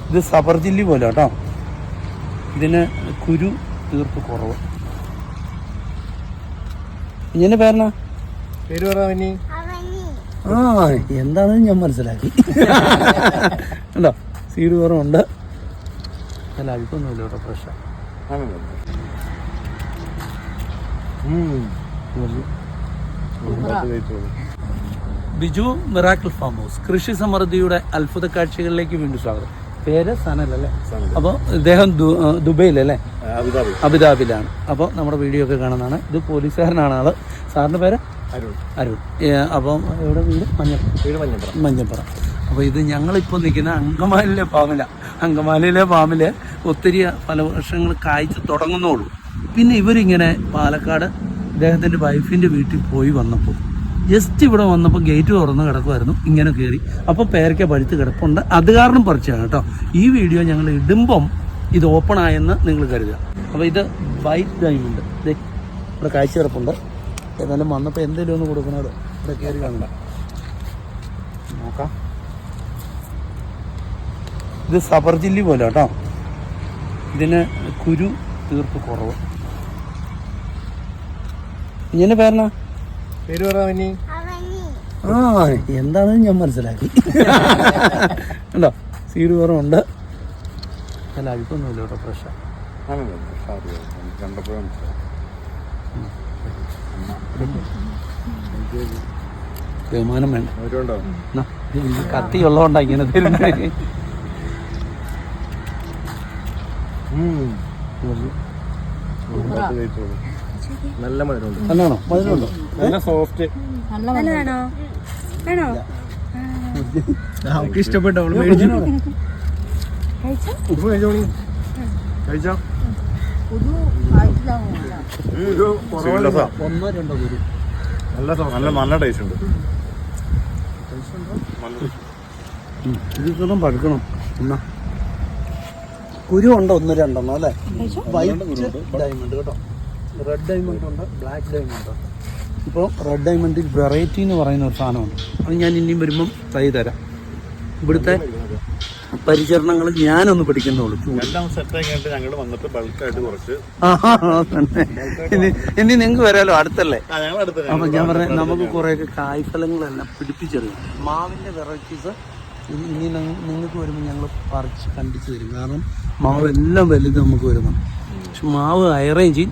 ഇത് സബർജില്ലി പോലെ കേട്ടോ. ഇതിന് കുരു തീർത്ത് കുറവ്. ഇങ്ങനെ പേരണ പേര് പറയാ. ആ എന്താണെന്ന് ഞാൻ മനസ്സിലാക്കി. ഉണ്ടോ സീഡ് കുറവുണ്ട്. അല്ല അഴുക്കൊന്നുമില്ല കേട്ടോ. ഫ്രഷാ. ബിജു മിറാക്കിൾ ഫാം ഹൗസ് കൃഷി സമൃദ്ധിയുടെ അത്ഭുത കാഴ്ചകളിലേക്ക് വീണ്ടും സ്വാഗതം. പേര് സനലല്ലേ? അപ്പോൾ ഇദ്ദേഹം ദുബൈയിലല്ലേ? അബുദാബിയിലാണ്. അപ്പോൾ നമ്മുടെ വീഡിയോ ഒക്കെ കാണുന്നതാണ്. ഇത് പോലീസുകാരനാണ് ആള്. സാറിൻ്റെ പേര് അരുൺ. അപ്പം എവിടെ വീട്? മഞ്ഞപ്പുറം. അപ്പോൾ ഇത് ഞങ്ങളിപ്പോൾ നിൽക്കുന്ന അങ്കമാലിയിലെ ഫാമിൽ ഒത്തിരി പല വർഷങ്ങൾ കായ്ച്ച് തുടങ്ങുന്നുള്ളൂ. പിന്നെ ഇവരിങ്ങനെ പാലക്കാട് ഇദ്ദേഹത്തിൻ്റെ വൈഫിൻ്റെ വീട്ടിൽ പോയി വന്നപ്പോൾ ജസ്റ്റ് ഇവിടെ വന്നപ്പോൾ ഗേറ്റ് തുറന്ന് കിടക്കുമായിരുന്നു. ഇങ്ങനെ കയറി അപ്പോൾ പേരയ്ക്ക പഴുത്ത് കിടപ്പുണ്ട്. അത് കാരണം പറിച്ചാണ് കേട്ടോ. ഈ വീഡിയോ ഞങ്ങൾ ഇടുമ്പം ഇത് ഓപ്പൺ ആയെന്ന് നിങ്ങൾ കരുതുക. അപ്പോൾ ഇത് വൈറ്റ് ഡയമണ്ട് ഇവിടെ കാഴ്ച കിടപ്പുണ്ട്. ഏതായാലും വന്നപ്പോൾ എന്തെങ്കിലും ഒന്ന് കൊടുക്കണമല്ലോ. ഇവിടെ കയറി കണ്ട നോക്കാം. ഇത് സബർജില്ലി പോലെ കേട്ടോ. ഇതിന് കുരു തീർത്ത് കുറവ്. ഇങ്ങനെ പേരണ പേര് പറയാ. ആ എന്താണെന്ന് ഞാൻ മനസ്സിലാക്കി. ഉണ്ടോ സീഡ് കുറവുണ്ട്. അല്ല അഴുക്കൊന്നുമില്ല കേട്ടോ. ഫ്രഷാ. ബഹുമാനം വേണ്ട. കത്തി ഉള്ളതുകൊണ്ടാ ഇങ്ങനെ തരുന്നത്. നല്ല മധുരമുണ്ട്. നല്ലതാണോ? മധുരമുണ്ടോ? നല്ല സോഫ്റ്റ്. അവർക്ക് ഇഷ്ടപ്പെട്ടു. നല്ല ടേസ്റ്റ് ഉണ്ട്. ഇതൊന്നും പഴുക്കണം. എന്നാ കുരു ഉണ്ടോ? 1-2 അല്ലേ? വൈറ്റ് ഡയമണ്ട് കേട്ടോ. റെഡ് ഡയമണ്ട് ഉണ്ട്, ബ്ലാക്ക് ഡയമണ്ട് ഉണ്ട്. ഇപ്പോൾ റെഡ് ഡയമണ്ടിൽ വെറൈറ്റി എന്ന് പറയുന്ന ഒരു സാധനമുണ്ട്. അത് ഞാൻ ഇനിയും വരുമ്പം ട്രൈ തരാം. ഇവിടുത്തെ പരിചരണങ്ങൾ ഞാനൊന്ന് പഠിക്കുന്നുള്ളൂ. ഇനി നിങ്ങൾക്ക് വരാലോ, അടുത്തല്ലേ? അപ്പൊ ഞാൻ പറഞ്ഞ നമുക്ക് കുറേയൊക്കെ കായ്ഫലങ്ങളെല്ലാം പിടിപ്പിച്ചെടുക്കും. മാവിന്റെ വെറൈറ്റീസ് ഇനി നിങ്ങൾക്ക് വരുമ്പോൾ ഞങ്ങൾ പറിച്ച് കണ്ടിച്ചു തരും. കാരണം മാവ് എല്ലാം വലുത് നമുക്ക് വരുന്നുണ്ട്. പക്ഷെ മാവ് അറേഞ്ച്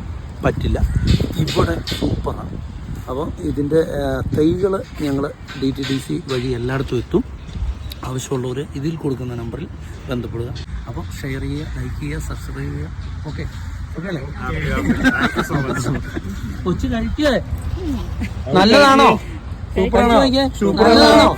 പറ്റില്ല. ഇവിടെ സൂപ്പറാണ്. അപ്പോൾ ഇതിൻ്റെ തൈകൾ ഞങ്ങൾ DTDC വഴി എല്ലായിടത്തും എത്തും. ആവശ്യമുള്ളവർ ഇതിൽ കൊടുക്കുന്ന നമ്പറിൽ ബന്ധപ്പെടുക. അപ്പോൾ ഷെയർ ചെയ്യുക, ലൈക്ക് ചെയ്യുക, സബ്സ്ക്രൈബ് ചെയ്യുക. ഓക്കെ അല്ലേ? കൊച്ചു കഴിക്കേ? നല്ലതാണോ? സൂപ്പറാണോ? നല്ലതാണോ?